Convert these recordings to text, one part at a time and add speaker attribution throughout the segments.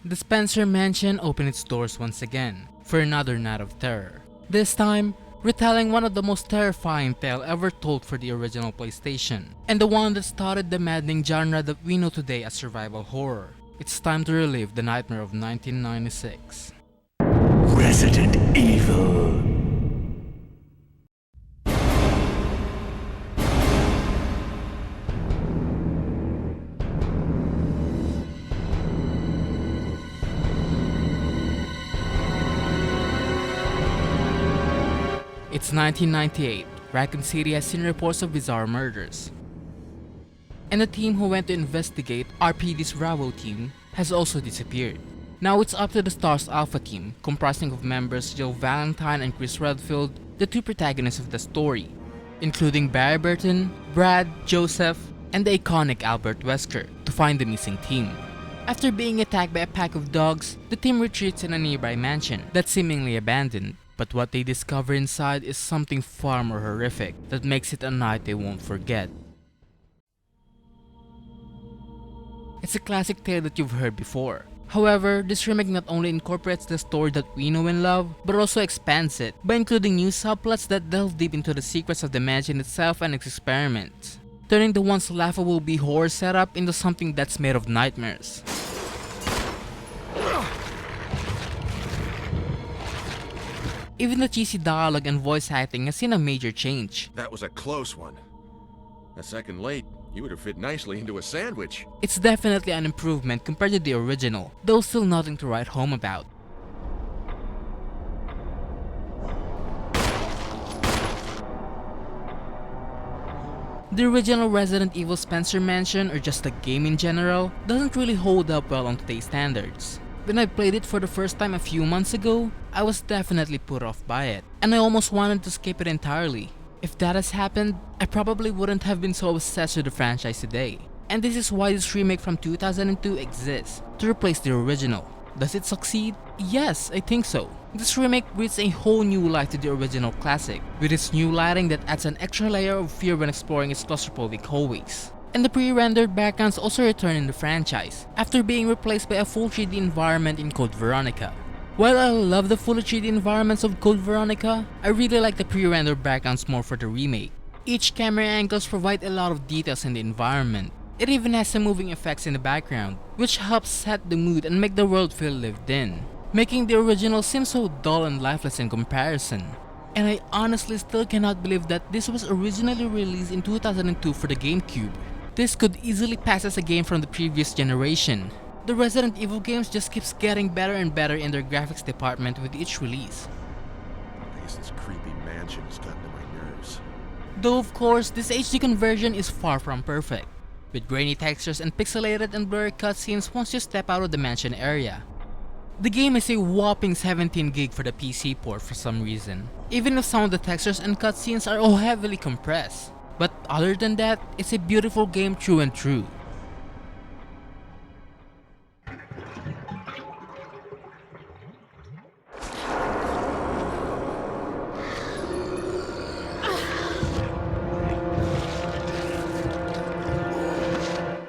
Speaker 1: The Spencer Mansion opened its doors once again for another night of terror. This time, retelling one of the most terrifying tales ever told for the original PlayStation, and the one that started the maddening genre that we know today as survival horror. It's time to relive the nightmare of 1996.
Speaker 2: Resident Evil.
Speaker 1: It's 1998. Raccoon City has seen reports of bizarre murders, and the team who went to investigate, RPD's Bravo team, has also disappeared. Now it's up to the STARS Alpha team, comprising of members Jill Valentine and Chris Redfield, the two protagonists of the story, including Barry Burton, Brad, Joseph, and the iconic Albert Wesker, to find the missing team. After being attacked by a pack of dogs, the team retreats in a nearby mansion that's seemingly abandoned. But what they discover inside is something far more horrific that makes it a night they won't forget. It's a classic tale that you've heard before. However, this remake not only incorporates the story that we know and love, but also expands it by including new subplots that delve deep into the secrets of the mansion itself and its experiments, turning the once laughable B-horror setup into something that's made of nightmares. Even the cheesy dialogue and voice acting has seen a major change.
Speaker 3: That was a close one. A second late, you would have fit nicely into a sandwich.
Speaker 1: It's definitely an improvement compared to the original, though still nothing to write home about. The original Resident Evil Spencer Mansion, or just the game in general, doesn't really hold up well on today's standards. When I played it for the first time a few months ago, I was definitely put off by it, and I almost wanted to skip it entirely. If that has happened, I probably wouldn't have been so obsessed with the franchise today. And this is why this remake from 2002 exists, to replace the original. Does it succeed? Yes, I think so. This remake breathes a whole new life to the original classic, with its new lighting that adds an extra layer of fear when exploring its claustrophobic hallways. And the pre-rendered backgrounds also return in the franchise, after being replaced by a full 3D environment in Code Veronica. While I love the fully 3D environments of Code Veronica, I really like the pre-rendered backgrounds more for the remake. Each camera angles provide a lot of details in the environment. It even has some moving effects in the background, which helps set the mood and make the world feel lived in, making the original seem so dull and lifeless in comparison. And I honestly still cannot believe that this was originally released in 2002 for the GameCube. This could easily pass as a game from the previous generation. The Resident Evil games just keeps getting better and better in their graphics department with each release.
Speaker 3: I guess this creepy mansion has gotten to my nerves.
Speaker 1: Though of course, this HD conversion is far from perfect, with grainy textures and pixelated and blurry cutscenes once you step out of the mansion area. The game is a whopping 17 gig for the PC port for some reason, even if some of the textures and cutscenes are all heavily compressed. But other than that, it's a beautiful game true and true.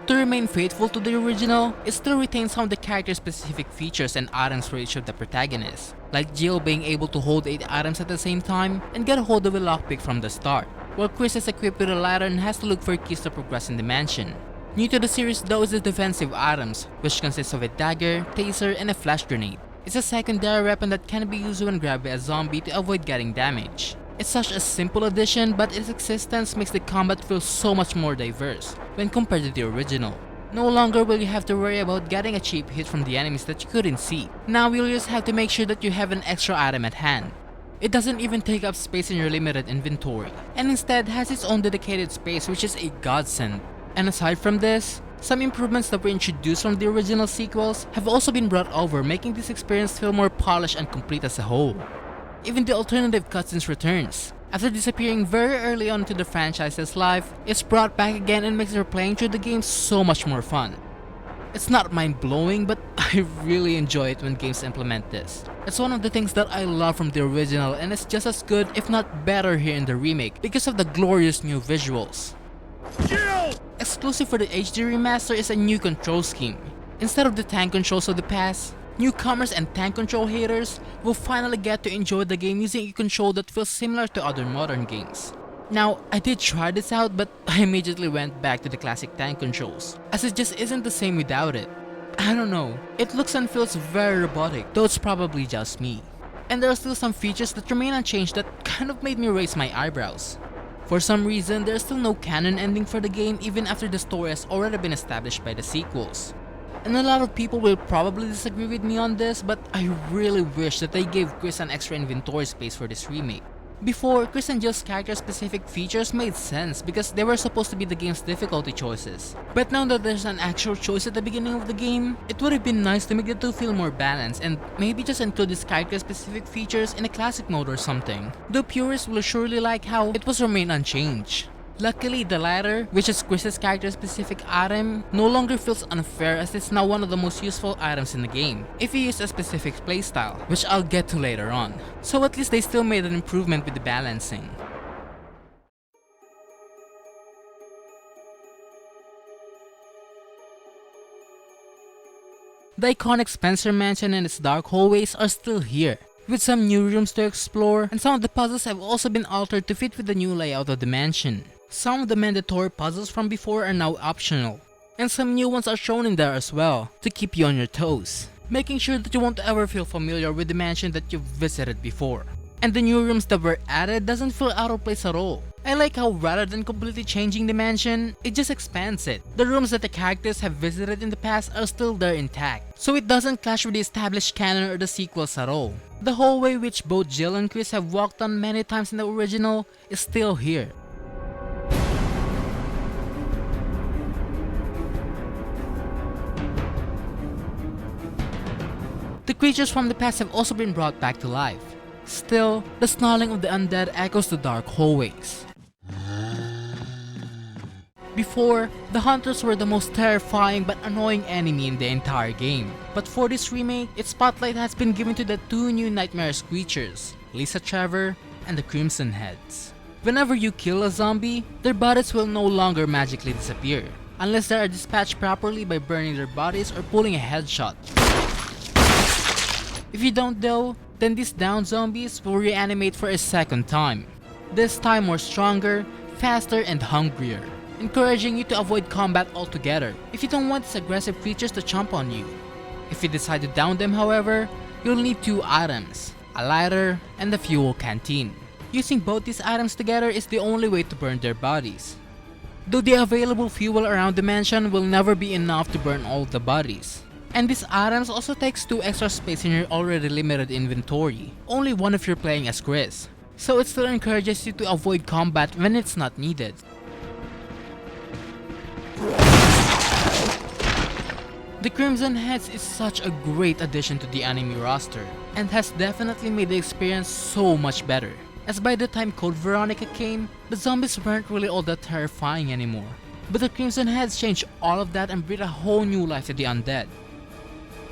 Speaker 1: To remain faithful to the original, it still retains some of the character-specific features and items for each of the protagonists, like Jill being able to hold 8 items at the same time and get a hold of a lockpick from the start, while Chris is equipped with a ladder and has to look for keys to progress in the mansion. New to the series though is the defensive items, which consists of a dagger, taser, and a flash grenade. It's a secondary weapon that can be used when grabbed by a zombie to avoid getting damage. It's such a simple addition, but its existence makes the combat feel so much more diverse when compared to the original. No longer will you have to worry about getting a cheap hit from the enemies that you couldn't see. Now you'll just have to make sure that you have an extra item at hand. It doesn't even take up space in your limited inventory, and instead has its own dedicated space, which is a godsend. And aside from this, some improvements that were introduced from the original sequels have also been brought over, making this experience feel more polished and complete as a whole. Even the alternative cutscenes returns. After disappearing very early on into the franchise's life, it's brought back again and makes replaying through the game so much more fun. It's not mind-blowing, but I really enjoy it when games implement this. It's one of the things that I love from the original, and it's just as good if not better here in the remake because of the glorious new visuals. Exclusive for the HD remaster is a new control scheme. Instead of the tank controls of the past, newcomers and tank control haters will finally get to enjoy the game using a control that feels similar to other modern games. Now, I did try this out, but I immediately went back to the classic tank controls, as it just isn't the same without it. I don't know, it looks and feels very robotic, though it's probably just me. And there are still some features that remain unchanged that kind of made me raise my eyebrows. For some reason, there's still no canon ending for the game even after the story has already been established by the sequels. And a lot of people will probably disagree with me on this, but I really wish that they gave Chris an extra inventory space for this remake. Before, Chris and Jill's character-specific features made sense because they were supposed to be the game's difficulty choices. But now that there's an actual choice at the beginning of the game, it would have been nice to make the two feel more balanced and maybe just include these character-specific features in a classic mode or something. The purists will surely like how it was remain unchanged. Luckily, the latter, which is Chris's character-specific item, no longer feels unfair as it's now one of the most useful items in the game, if you use a specific playstyle, which I'll get to later on. So at least they still made an improvement with the balancing. The iconic Spencer Mansion and its dark hallways are still here, with some new rooms to explore, and some of the puzzles have also been altered to fit with the new layout of the mansion. Some of the mandatory puzzles from before are now optional, and some new ones are shown in there as well, to keep you on your toes, making sure that you won't ever feel familiar with the mansion that you've visited before. And the new rooms that were added doesn't feel out of place at all. I like how rather than completely changing the mansion, it just expands it. The rooms that the characters have visited in the past are still there intact, so it doesn't clash with the established canon or the sequels at all. The hallway which both Jill and Chris have walked on many times in the original is still here. The creatures from the past have also been brought back to life. Still, the snarling of the undead echoes the dark hallways. Before, the hunters were the most terrifying but annoying enemy in the entire game. But for this remake, its spotlight has been given to the two new nightmarish creatures, Lisa Trevor and the Crimson Heads. Whenever you kill a zombie, their bodies will no longer magically disappear, unless they are dispatched properly by burning their bodies or pulling a headshot. If you don't though, then these downed zombies will reanimate for a second time. This time more stronger, faster, and hungrier, encouraging you to avoid combat altogether if you don't want these aggressive creatures to chomp on you. If you decide to down them however, you'll need two items, a lighter and a fuel canteen. Using both these items together is the only way to burn their bodies. Though the available fuel around the mansion will never be enough to burn all the bodies. And these items also takes 2 extra space in your already limited inventory, only one if you're playing as Chris. So it still encourages you to avoid combat when it's not needed. The Crimson Heads is such a great addition to the enemy roster, and has definitely made the experience so much better, as by the time Code Veronica came, the zombies weren't really all that terrifying anymore. But the Crimson Heads changed all of that and breathed a whole new life to the undead.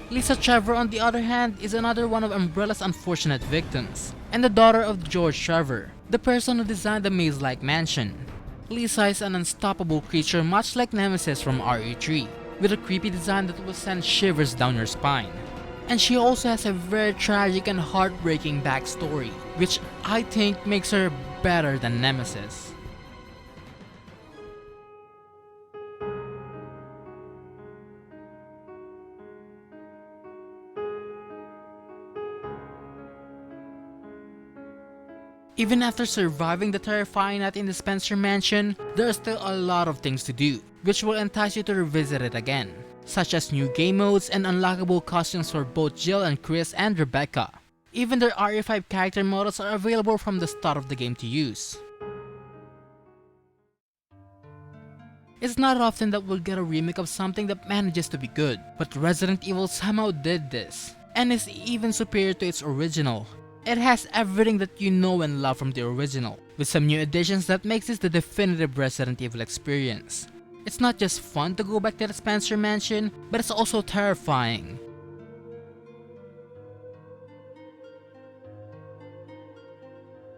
Speaker 1: Lisa Trevor on the other hand is another one of Umbrella's unfortunate victims, and the daughter of George Trevor, the person who designed the maze-like mansion. Lisa is an unstoppable creature much like Nemesis from RE3, with a creepy design that will send shivers down your spine. And she also has a very tragic and heartbreaking backstory, which I think makes her better than Nemesis. Even after surviving the terrifying night in the Spencer Mansion, there are still a lot of things to do, which will entice you to revisit it again, such as new game modes and unlockable costumes for both Jill and Chris and Rebecca. Even their RE5 character models are available from the start of the game to use. It's not often that we'll get a remake of something that manages to be good, but Resident Evil somehow did this, and is even superior to its original. It has everything that you know and love from the original, with some new additions that makes this the definitive Resident Evil experience. It's not just fun to go back to the Spencer Mansion, but it's also terrifying,